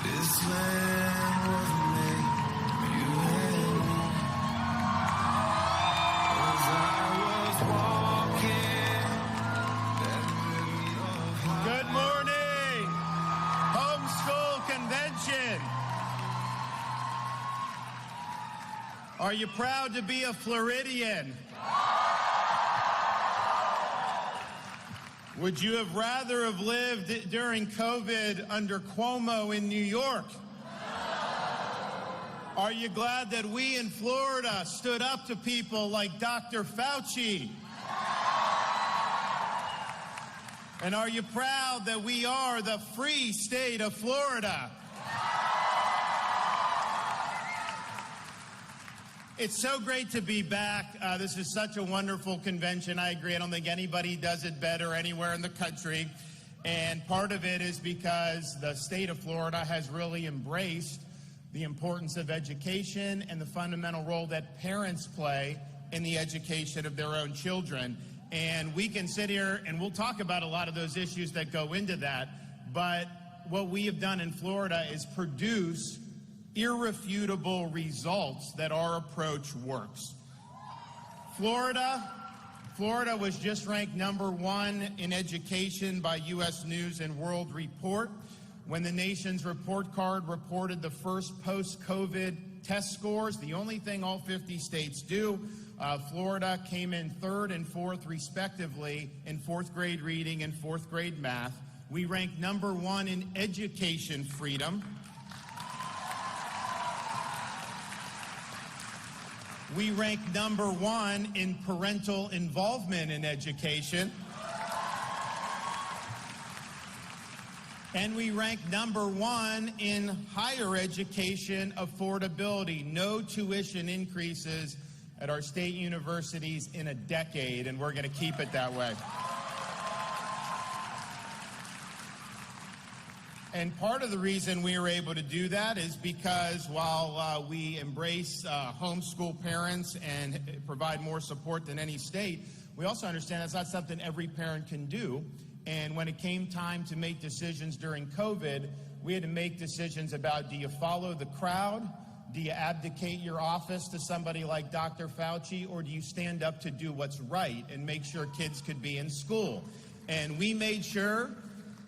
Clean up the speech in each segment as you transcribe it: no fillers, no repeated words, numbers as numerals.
This land was made for you and me. As I was walking that river of life. Good morning, Homeschool Convention. Are you proud to be a Floridian? Would you have rather have lived during COVID under Cuomo in New York? Are you glad that we in Florida stood up to people like Dr. Fauci? And are you proud that we are the free state of Florida? It's so great to be back. This is such a wonderful convention. I agree. I don't think anybody does it better anywhere in the country. And part of it is because the state of Florida has really embraced the importance of education and the fundamental role that parents play in the education of their own children. And we can sit here and we'll talk about a lot of those issues that go into that. But what we have done in Florida is produce irrefutable results that our approach works. Florida was just ranked #1 in education by U.S. News and World Report when the nation's report card reported the first post-COVID test scores, the only thing all 50 states do. Florida came in 3rd and 4th, respectively, in 4th grade reading and 4th grade math. We ranked #1 in education freedom. We ranked #1 in parental involvement in education. And we ranked #1 in higher education affordability. No tuition increases at our state universities in a decade, and we're going to keep it that way. And part of the reason we were able to do that is because while we embrace homeschool parents and provide more support than any state, we also understand that's not something every parent can do. And when it came time to make decisions during COVID, we had to make decisions about, do you follow the crowd? Do you abdicate your office to somebody like Dr. Fauci? Or do you stand up to do what's right and make sure kids could be in school? And we made sure,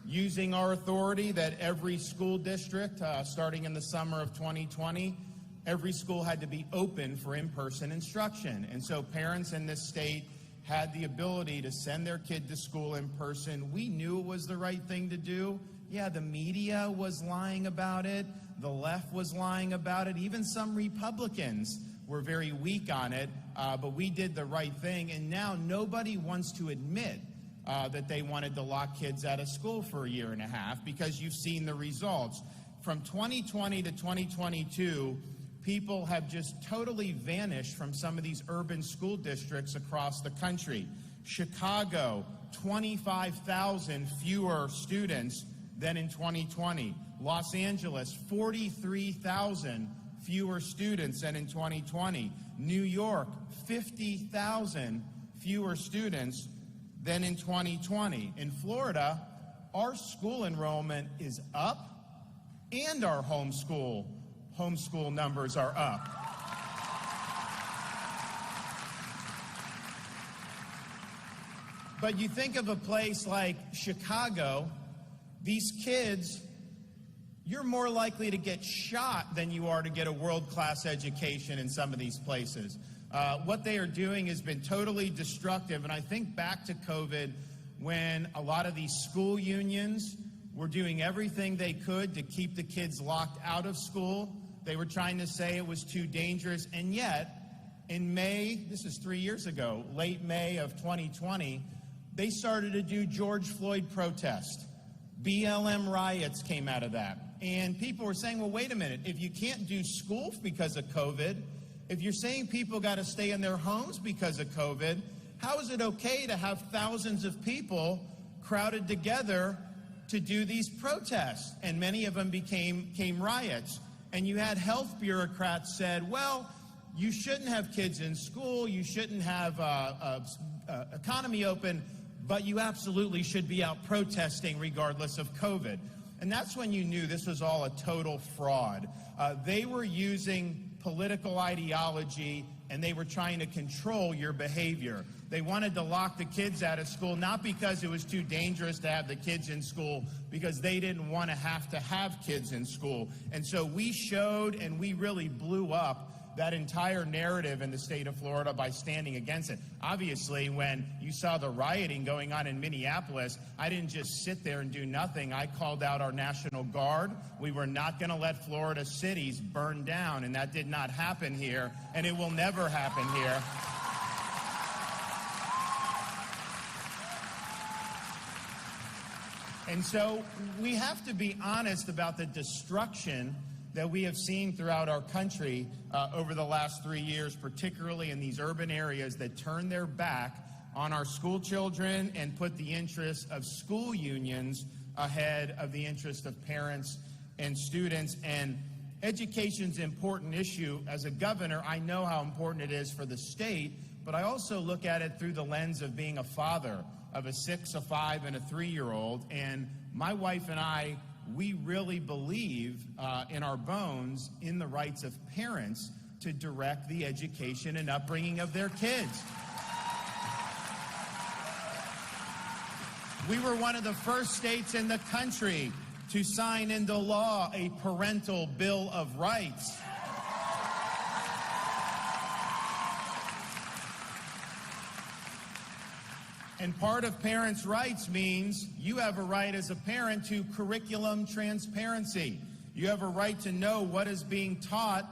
using our authority, that every school district, starting in the summer of 2020, every school had to be open for in-person instruction. And so parents in this state had the ability to send their kid to school in person. We knew it was the right thing to do. Yeah, the media was lying about it. The left was lying about it. Even some Republicans were very weak on it, but we did the right thing. And now nobody wants to admit that they wanted to lock kids out of school for a year and a half, because you've seen the results. From 2020 to 2022, people have just totally vanished from some of these urban school districts across the country. Chicago, 25,000 fewer students than in 2020. Los Angeles, 43,000 fewer students than in 2020. New York, 50,000 fewer students than in 2020. In Florida, our school enrollment is up and our homeschool numbers are up. But you think of a place like Chicago, these kids, you're more likely to get shot than you are to get a world-class education in some of these places. What they are doing has been totally destructive. And I think back to COVID, when a lot of these school unions were doing everything they could to keep the kids locked out of school. They were trying to say it was too dangerous. And yet, in May, this is 3 years ago, late May of 2020, they started to do George Floyd protest. BLM riots came out of that. And people were saying, well, wait a minute, if you can't do school because of COVID, if you're saying people got to stay in their homes because of COVID, how is it okay to have thousands of people crowded together to do these protests? And many of them became riots. And you had health bureaucrats said, well, you shouldn't have kids in school, you shouldn't have economy open, but you absolutely should be out protesting regardless of COVID. And that's when you knew this was all a total fraud. They were using political ideology, and they were trying to control your behavior. They wanted to lock the kids out of school, not because it was too dangerous to have the kids in school, because they didn't want to have kids in school. And so we showed, and we really blew up that entire narrative in the state of Florida by standing against it. Obviously, when you saw the rioting going on in Minneapolis, I didn't just sit there and do nothing. I called out our National Guard. We were not going to let Florida cities burn down, and that did not happen here, and it will never happen here. And so we have to be honest about the destruction that we have seen throughout our country over the last 3 years, particularly in these urban areas that turn their back on our school children and put the interests of school unions ahead of the interest of parents and students. And education's an important issue. As a governor, I know how important it is for the state, but I also look at it through the lens of being a father of a 6, a 5, and a 3-year-old. And my wife and I, we really believe in our bones in the rights of parents to direct the education and upbringing of their kids. We were one of the first states in the country to sign into law a Parental Bill of Rights. And part of parents' rights means you have a right as a parent to curriculum transparency. You have a right to know what is being taught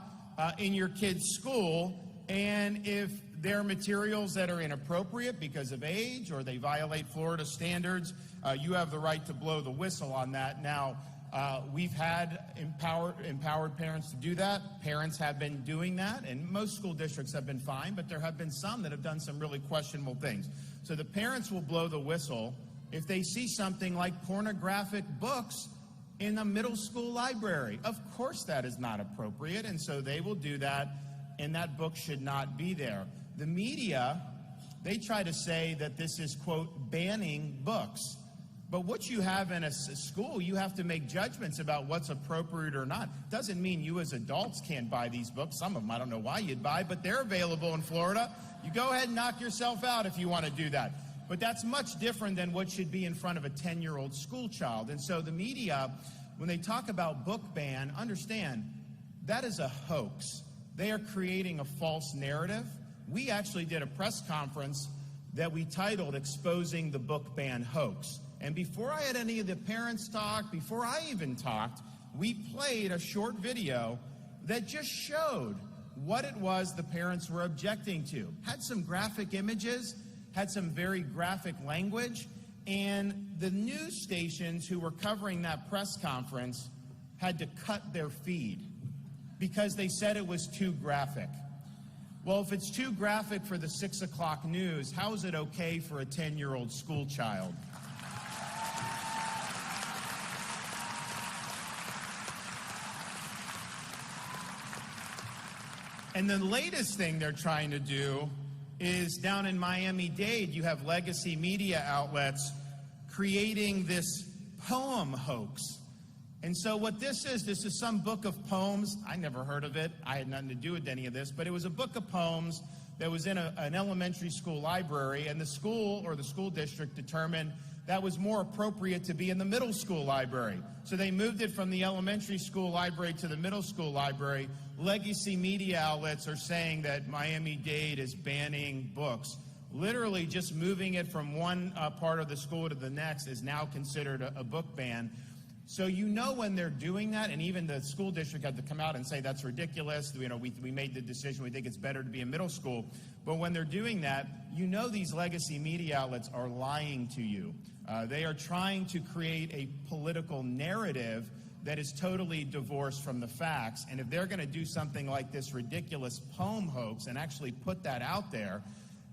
in your kid's school, and if there are materials that are inappropriate because of age or they violate Florida standards, you have the right to blow the whistle on that. Now, we've had empowered parents to do that. Parents have been doing that, and most school districts have been fine, but there have been some that have done some really questionable things. So the parents will blow the whistle if they see something like pornographic books in a middle school library. Of course that is not appropriate, and so they will do that, and that book should not be there. The media, they try to say that this is, quote, banning books. But what you have in a school, you have to make judgments about what's appropriate or not. Doesn't mean you as adults can't buy these books. Some of them I don't know why you'd buy, but they're available in Florida. You go ahead and knock yourself out if you want to do that. But that's much different than what should be in front of a 10-year-old school child. And so the media, when they talk about book ban, understand that is a hoax. They are creating a false narrative. We actually did a press conference that we titled Exposing the Book Ban Hoax. And before I had any of the parents talk, before I even talked, we played a short video that just showed what it was the parents were objecting to. Had some graphic images, had some very graphic language, and the news stations who were covering that press conference had to cut their feed because they said it was too graphic. Well, if it's too graphic for the 6 o'clock news, how is it okay for a 10-year-old school child? And the latest thing they're trying to do is down in Miami-Dade, you have legacy media outlets creating this poem hoax. And so what this is some book of poems. I never heard of it. I had nothing to do with any of this, but it was a book of poems that was in an elementary school library, and the school or the school district determined that was more appropriate to be in the middle school library. So they moved it from the elementary school library to the middle school library. Legacy media outlets are saying that Miami-Dade is banning books. Literally just moving it from one part of the school to the next is now considered a book ban. So you know when they're doing that, and even the school district had to come out and say that's ridiculous. You know, we made the decision. We think it's better to be in middle school. But when they're doing that, you know these legacy media outlets are lying to you. They are trying to create a political narrative that is totally divorced from the facts. And if they're going to do something like this ridiculous poem hoax and actually put that out there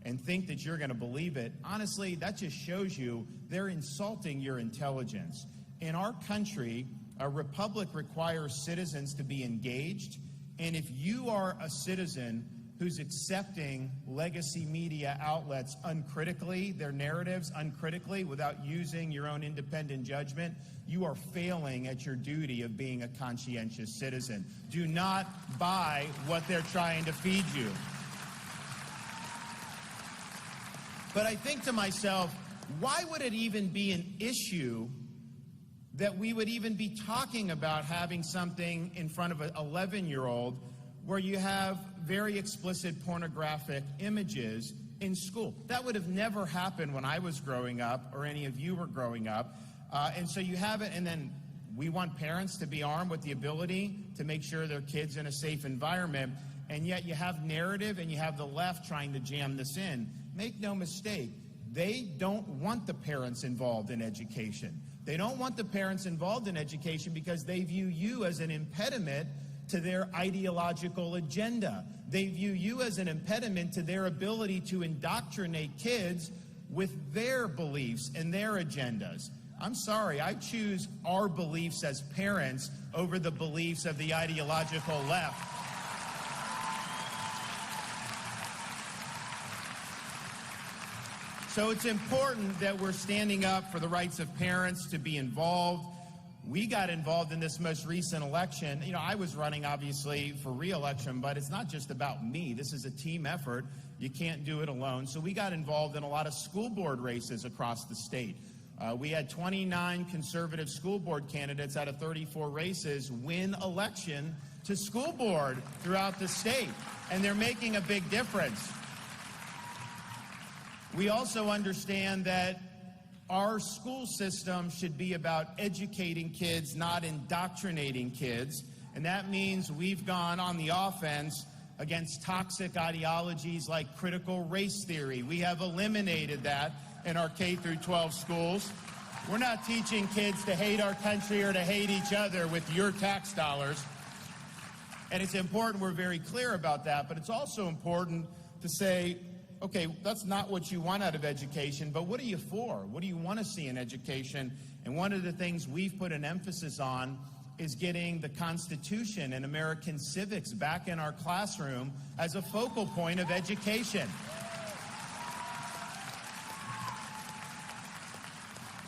and think that you're going to believe it, honestly, that just shows you they're insulting your intelligence. In our country, a republic requires citizens to be engaged, and if you are a citizen who's accepting legacy media outlets uncritically, their narratives uncritically, without using your own independent judgment, you are failing at your duty of being a conscientious citizen. Do not buy what they're trying to feed you. But I think to myself, why would it even be an issue that we would even be talking about having something in front of an 11-year-old where you have very explicit pornographic images in school? That would have never happened when I was growing up or any of you were growing up. And so you have it, and then we want parents to be armed with the ability to make sure their kids in a safe environment, and yet you have narrative and you have the left trying to jam this in. Make no mistake, they don't want the parents involved in education. They don't want the parents involved in education because they view you as an impediment to their ideological agenda. They view you as an impediment to their ability to indoctrinate kids with their beliefs and their agendas. I'm sorry, I choose our beliefs as parents over the beliefs of the ideological left. So it's important that we're standing up for the rights of parents to be involved. We got involved in this most recent election. You know, I was running, obviously, for re-election, but it's not just about me. This is a team effort. You can't do it alone. So we got involved in a lot of school board races across the state. We had 29 conservative school board candidates out of 34 races win election to school board throughout the state, and they're making a big difference. We also understand that our school system should be about educating kids, not indoctrinating kids. And that means we've gone on the offense against toxic ideologies like critical race theory. We have eliminated that in our K through 12 schools. We're not teaching kids to hate our country or to hate each other with your tax dollars. And it's important we're very clear about that, but it's also important to say, okay, that's not what you want out of education, but what are you for? What do you want to see in education? And one of the things we've put an emphasis on is getting the Constitution and American civics back in our classroom as a focal point of education.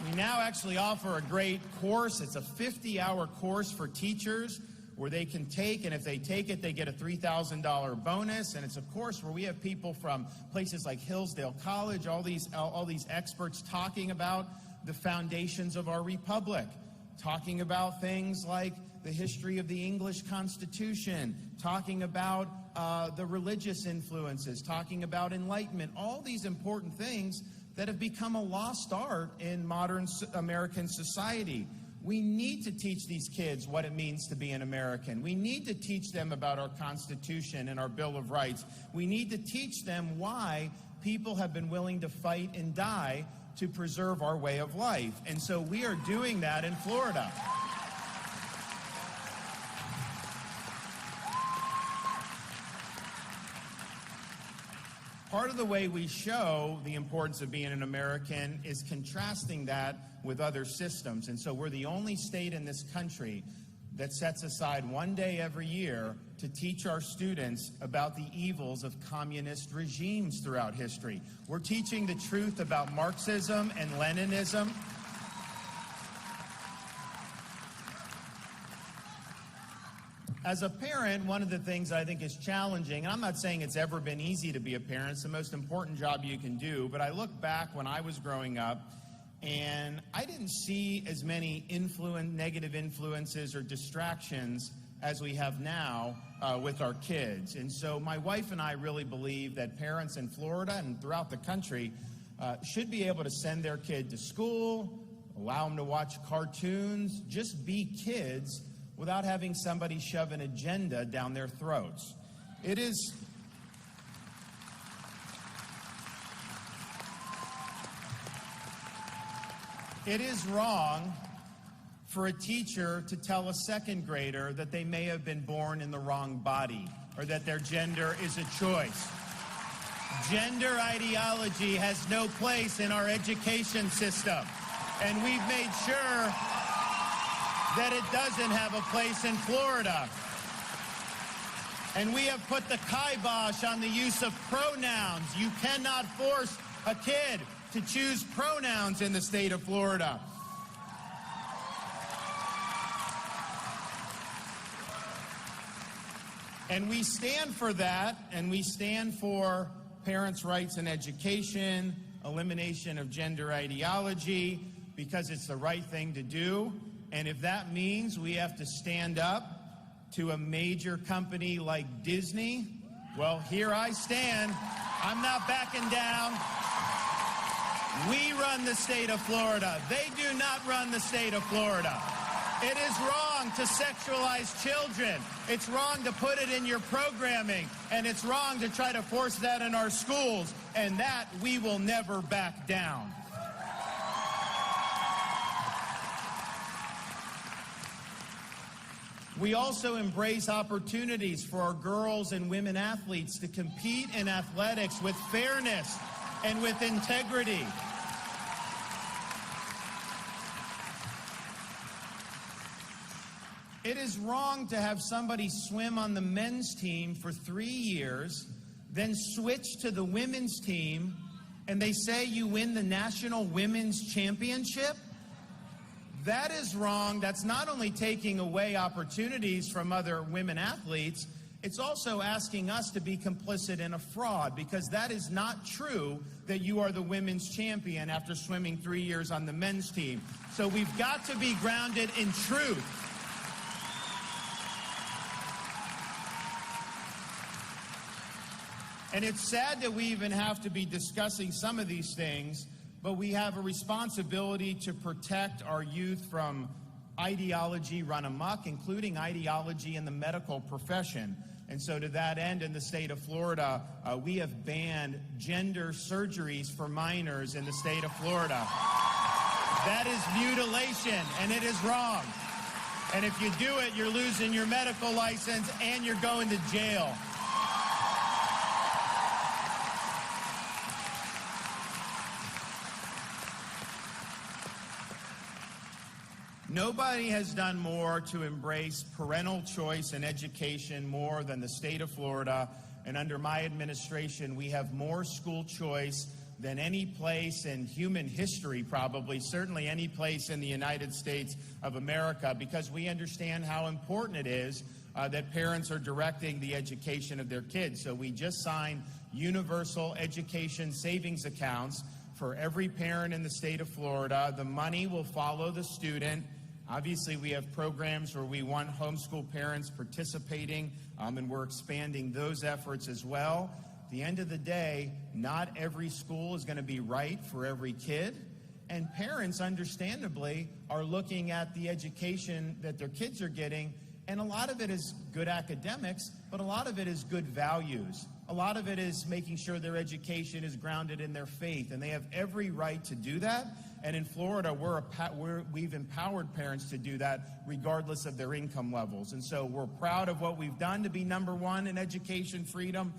We now actually offer a great course. It's a 50-hour course for teachers where they can take, and if they take it, they get a $3,000 bonus. And it's a course where we have people from places like Hillsdale College, all these experts talking about the foundations of our republic, talking about things like the history of the English Constitution, talking about the religious influences, talking about Enlightenment, all these important things that have become a lost art in modern American society. We need to teach these kids what it means to be an American. We need to teach them about our Constitution and our Bill of Rights. We need to teach them why people have been willing to fight and die to preserve our way of life. And so we are doing that in Florida. Part of the way we show the importance of being an American is contrasting that with other systems. And so we're the only state in this country that sets aside one day every year to teach our students about the evils of communist regimes throughout history. We're teaching the truth about Marxism and Leninism. As a parent, one of the things I think is challenging, and I'm not saying it's ever been easy to be a parent, it's the most important job you can do, but I look back when I was growing up, and I didn't see as many negative influences or distractions as we have now with our kids. And so my wife and I really believe that parents in Florida and throughout the country should be able to send their kid to school, allow them to watch cartoons, just be kids, without having somebody shove an agenda down their throats. It is wrong for a teacher to tell a second grader that they may have been born in the wrong body or that their gender is a choice. Gender ideology has no place in our education system, and we've made sure that it doesn't have a place in Florida. And we have put the kibosh on the use of pronouns. You cannot force a kid to choose pronouns in the state of Florida. And we stand for that, and we stand for parents' rights in education, elimination of gender ideology, because it's the right thing to do. And if that means we have to stand up to a major company like Disney, well, here I stand. I'm not backing down. We run the state of Florida. They do not run the state of Florida. It is wrong to sexualize children. It's wrong to put it in your programming. And it's wrong to try to force that in our schools. And that we will never back down. We also embrace opportunities for our girls and women athletes to compete in athletics with fairness and with integrity. It is wrong to have somebody swim on the men's team for 3 years, then switch to the women's team, and they say you win the national women's championship. That is wrong. That's not only taking away opportunities from other women athletes, it's also asking us to be complicit in a fraud, because that is not true that you are the women's champion after swimming 3 years on the men's team. So we've got to be grounded in truth. And it's sad that we even have to be discussing some of these things, but we have a responsibility to protect our youth from ideology run amok, including ideology in the medical profession. And so to that end, in the state of Florida, we have banned gender surgeries for minors in the state of Florida. That is mutilation, and it is wrong. And if you do it, you're losing your medical license and you're going to jail. Nobody has done more to embrace parental choice in education more than the state of Florida. And under my administration, we have more school choice than any place in human history, probably, certainly any place in the United States of America, because we understand how important it is that parents are directing the education of their kids. So we just signed universal education savings accounts for every parent in the state of Florida. The money will follow the student. Obviously, we have programs where we want homeschool parents participating, and we're expanding those efforts as well. At the end of the day, not every school is going to be right for every kid, and parents, understandably, are looking at the education that their kids are getting, and a lot of it is good academics, but a lot of it is good values. A lot of it is making sure their education is grounded in their faith, and they have every right to do that. And in Florida, we've empowered parents to do that regardless of their income levels. And so we're proud of what we've done to be #1 in education freedom.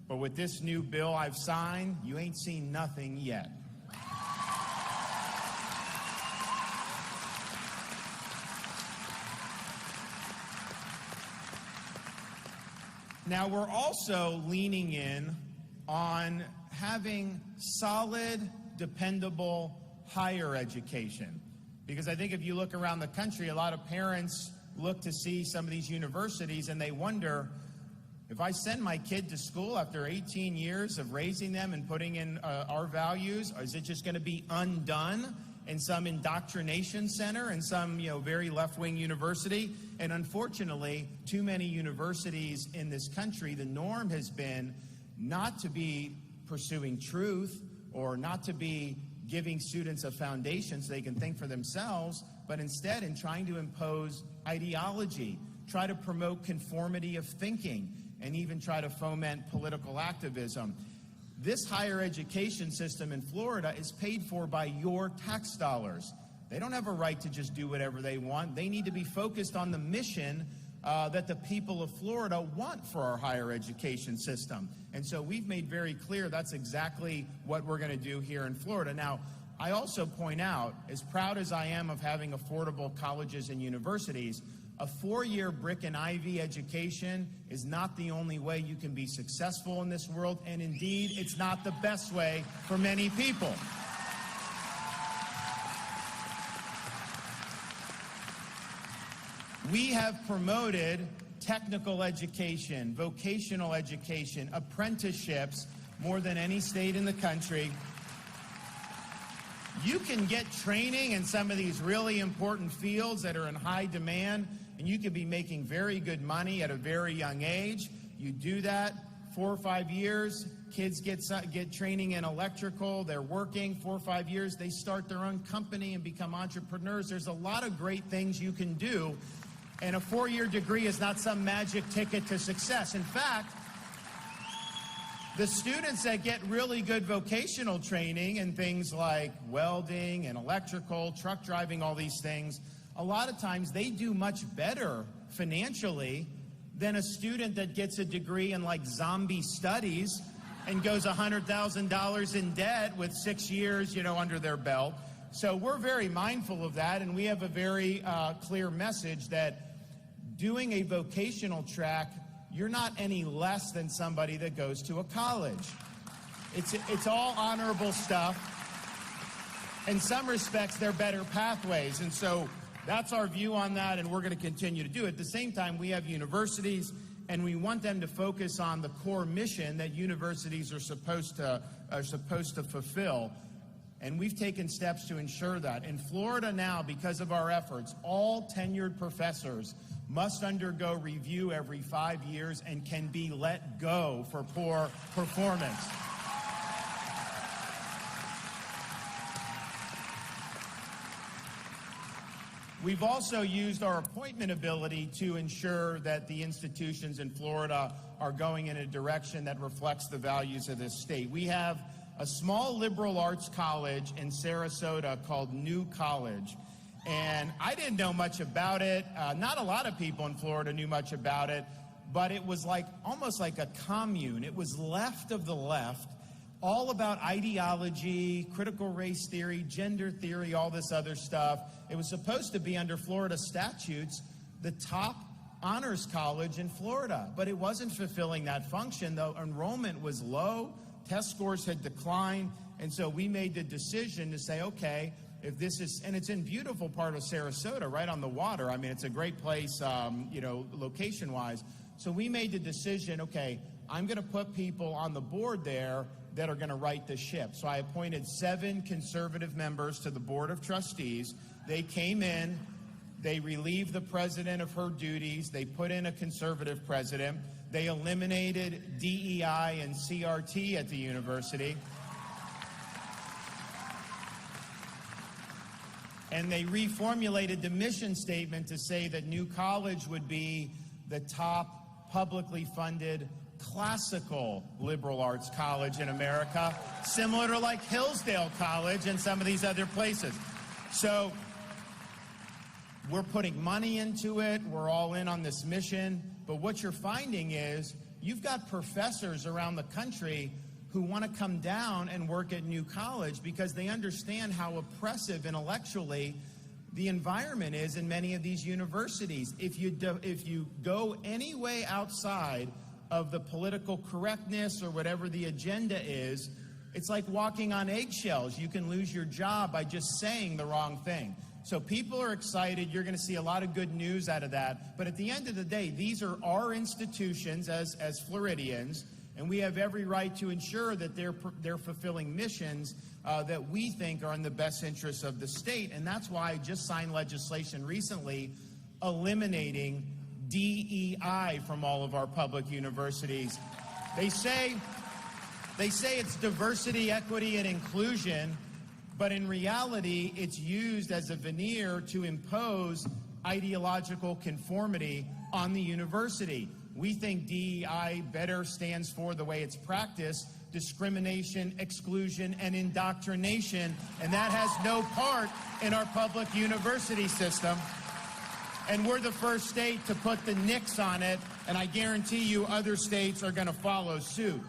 But with this new bill I've signed, you ain't seen nothing yet. Now, we're also leaning in on having solid, dependable higher education. Because I think if you look around the country, a lot of parents look to see some of these universities and they wonder, if I send my kid to school after 18 years of raising them and putting in our values, is it just going to be undone in some indoctrination center in some very left-wing university? And unfortunately, too many universities in this country, the norm has been not to be pursuing truth or not to be giving students a foundation so they can think for themselves, but instead in trying to impose ideology, try to promote conformity of thinking, and even try to foment political activism. This higher education system in Florida is paid for by your tax dollars. They don't have a right to just do whatever they want. They need to be focused on the mission that the people of Florida want for our higher education system. And so we've made very clear that's exactly what we're going to do here in Florida. Now, I also point out, as proud as I am of having affordable colleges and universities, a 4-year brick and ivy education is not the only way you can be successful in this world, and indeed, it's not the best way for many people. We have promoted technical education, vocational education, apprenticeships more than any state in the country. You can get training in some of these really important fields that are in high demand, and you could be making very good money at a very young age. You do that 4 or 5 years, kids get training in electrical, they're working 4 or 5 years, they start their own company and become entrepreneurs. There's a lot of great things you can do, and a 4-year degree is not some magic ticket to success. In fact, the students that get really good vocational training in things like welding and electrical, truck driving, all these things, a lot of times they do much better financially than a student that gets a degree in like zombie studies and goes $100,000 in debt with 6 years, under their belt. So we're very mindful of that, and we have a very clear message that doing a vocational track, you're not any less than somebody that goes to a college. It's all honorable stuff. In some respects, they're better pathways. And so that's our view on that, and we're going to continue to do it. At the same time, we have universities, and we want them to focus on the core mission that universities are supposed to fulfill. And we've taken steps to ensure that. In Florida now, because of our efforts, all tenured professors must undergo review every 5 years and can be let go for poor performance. We've also used our appointment ability to ensure that the institutions in Florida are going in a direction that reflects the values of this state. We have a small liberal arts college in Sarasota called New College. And I didn't know much about it. Not a lot of people in Florida knew much about it, but it was almost like a commune. It was left of the left, all about ideology, critical race theory, gender theory, all this other stuff. It was supposed to be, under Florida statutes, the top honors college in Florida, but it wasn't fulfilling that function. The enrollment was low, test scores had declined, and so we made the decision to say, okay, if this is, and it's in beautiful part of Sarasota, right on the water. I mean, it's a great place, location-wise. So we made the decision, okay, I'm going to put people on the board there that are going to right the ship. So I appointed 7 conservative members to the Board of Trustees. They came in, they relieved the president of her duties, they put in a conservative president, they eliminated DEI and CRT at the university, and they reformulated the mission statement to say that New College would be the top publicly funded classical liberal arts college in America, similar to like Hillsdale College and some of these other places. So we're putting money into it, we're all in on this mission, but what you're finding is you've got professors around the country who want to come down and work at New College because they understand how oppressive intellectually the environment is in many of these universities. If you go any way outside of the political correctness or whatever the agenda is, it's like walking on eggshells. You can lose your job by just saying the wrong thing. So people are excited. You're going to see a lot of good news out of that. But at the end of the day, these are our institutions as Floridians, and we have every right to ensure that they're fulfilling missions that we think are in the best interests of the state. And that's why I just signed legislation recently eliminating DEI from all of our public universities. They say it's diversity, equity, and inclusion, but in reality, it's used as a veneer to impose ideological conformity on the university. We think DEI better stands for the way it's practiced: discrimination, exclusion, and indoctrination, and that has no part in our public university system. And we're the first state to put the nix on it, and I guarantee you other states are going to follow suit.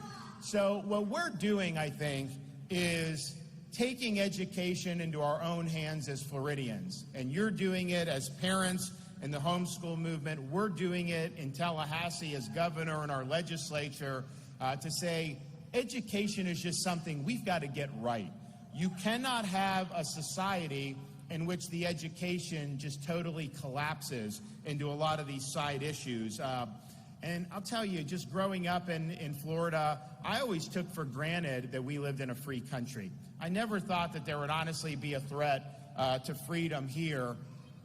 So what we're doing, I think, is taking education into our own hands as Floridians. And you're doing it as parents in the homeschool movement. We're doing it in Tallahassee as governor in our legislature to say education is just something we've got to get right. You cannot have a society in which the education just totally collapses into a lot of these side issues. And I'll tell you, just growing up in Florida, I always took for granted that we lived in a free country. I never thought that there would honestly be a threat to freedom here.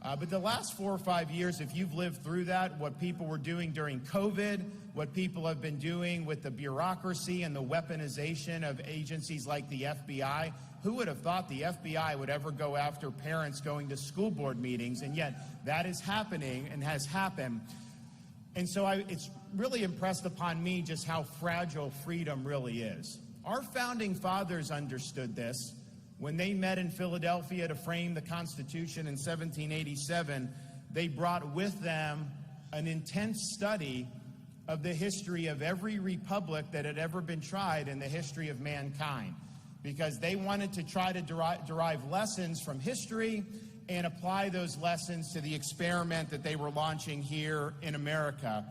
But the last 4 or 5 years, if you've lived through that, what people were doing during COVID, what people have been doing with the bureaucracy and the weaponization of agencies like the FBI, who would have thought the FBI would ever go after parents going to school board meetings? And yet that is happening and has happened. And so it's really impressed upon me just how fragile freedom really is. Our founding fathers understood this. When they met in Philadelphia to frame the Constitution in 1787, they brought with them an intense study of the history of every republic that had ever been tried in the history of mankind, because they wanted to try to derive lessons from history and apply those lessons to the experiment that they were launching here in America.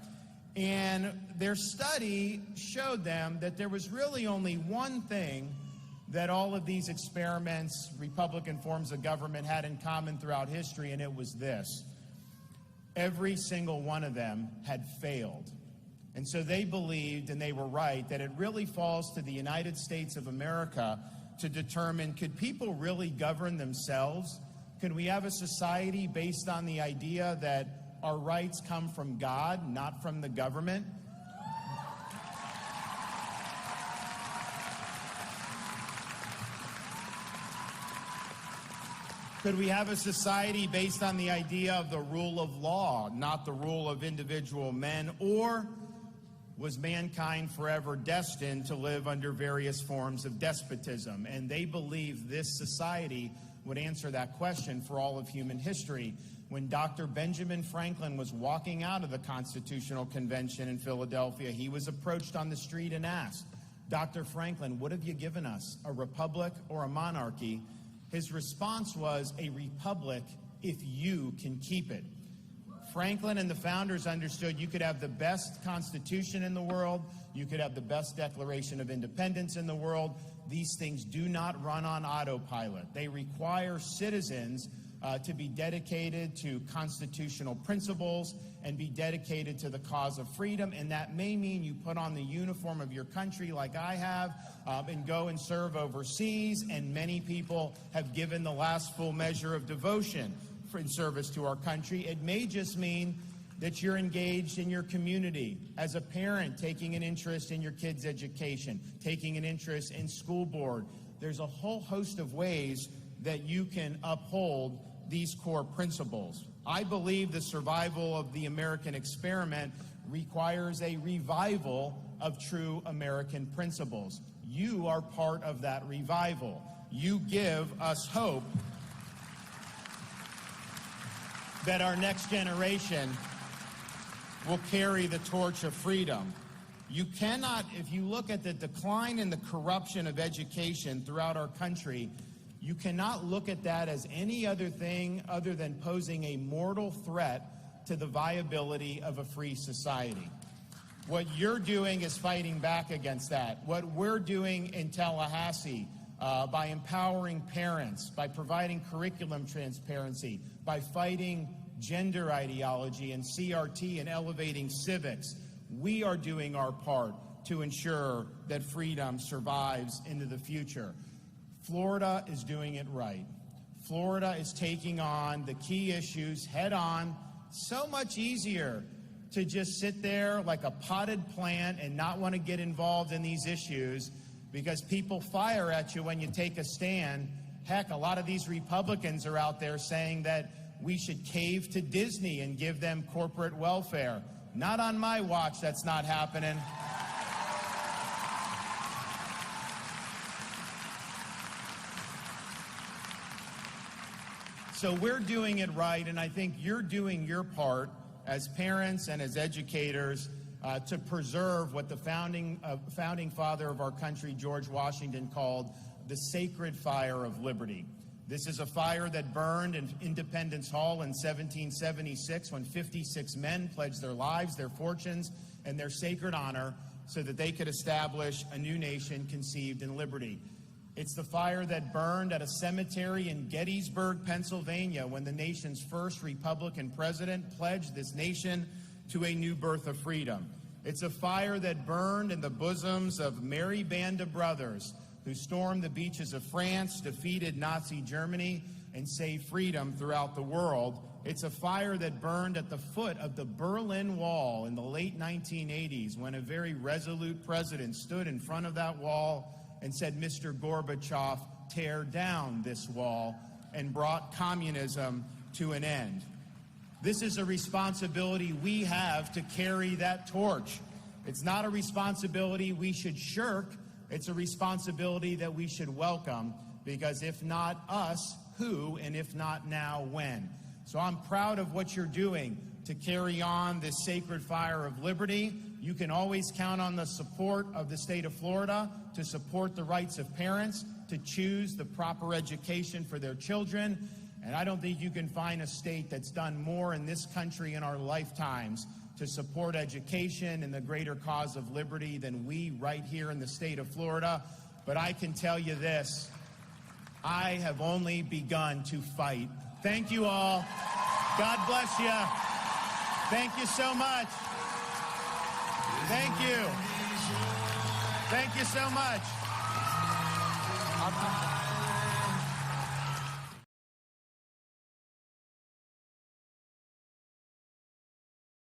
And their study showed them that there was really only one thing that all of these experiments, Republican forms of government, had in common throughout history, and it was this: every single one of them had failed. And so they believed, and they were right, that it really falls to the United States of America to determine, could people really govern themselves? Can we have a society based on the idea that our rights come from God, not from the government? Could we have a society based on the idea of the rule of law, not the rule of individual men? Or was mankind forever destined to live under various forms of despotism? And they believed this society would answer that question for all of human history. When Dr. Benjamin Franklin was walking out of the Constitutional Convention in Philadelphia, he was approached on the street and asked, "Dr. Franklin, what have you given us, a republic or a monarchy?" His response was, "A republic if you can keep it." Franklin and the founders understood you could have the best Constitution in the world, you could have the best Declaration of Independence in the world. These things do not run on autopilot. They require citizens to be dedicated to constitutional principles and be dedicated to the cause of freedom. And that may mean you put on the uniform of your country like I have and go and serve overseas. And many people have given the last full measure of devotion in service to our country. It may just mean that you're engaged in your community as a parent, taking an interest in your kids' education, taking an interest in school board. There's a whole host of ways that you can uphold these core principles. I believe the survival of the American experiment requires a revival of true American principles. You are part of that revival. You give us hope that our next generation will carry the torch of freedom. You cannot, if you look at the decline in the corruption of education throughout our country, you cannot look at that as any other thing other than posing a mortal threat to the viability of a free society. What you're doing is fighting back against that. What we're doing in Tallahassee, by empowering parents, by providing curriculum transparency, by fighting gender ideology and CRT and elevating civics, we are doing our part to ensure that freedom survives into the future. Florida is doing it right. Florida is taking on the key issues head on. So much easier to just sit there like a potted plant and not want to get involved in these issues because people fire at you when you take a stand. Heck, a lot of these Republicans are out there saying that we should cave to Disney and give them corporate welfare. Not on my watch, that's not happening. So we're doing it right, and I think you're doing your part as parents and as educators to preserve what the founding father of our country, George Washington, called the sacred fire of liberty. This is a fire that burned in Independence Hall in 1776 when 56 men pledged their lives, their fortunes, and their sacred honor so that they could establish a new nation conceived in liberty. It's the fire that burned at a cemetery in Gettysburg, Pennsylvania, when the nation's first Republican president pledged this nation to a new birth of freedom. It's a fire that burned in the bosoms of merry band of brothers who stormed the beaches of France, defeated Nazi Germany, and saved freedom throughout the world. It's a fire that burned at the foot of the Berlin Wall in the late 1980s when a very resolute president stood in front of that wall and said, "Mr. Gorbachev, tear down this wall," and brought communism to an end. This is a responsibility we have to carry that torch. It's not a responsibility we should shirk. It's a responsibility that we should welcome, because if not us, who? And if not now, when? So I'm proud of what you're doing to carry on this sacred fire of liberty. You can always count on the support of the state of Florida to support the rights of parents to choose the proper education for their children. And I don't think you can find a state that's done more in this country in our lifetimes to support education and the greater cause of liberty than we right here in the state of Florida. But I can tell you this, I have only begun to fight. Thank you all. God bless you. Thank you so much. Thank you. Thank you so much.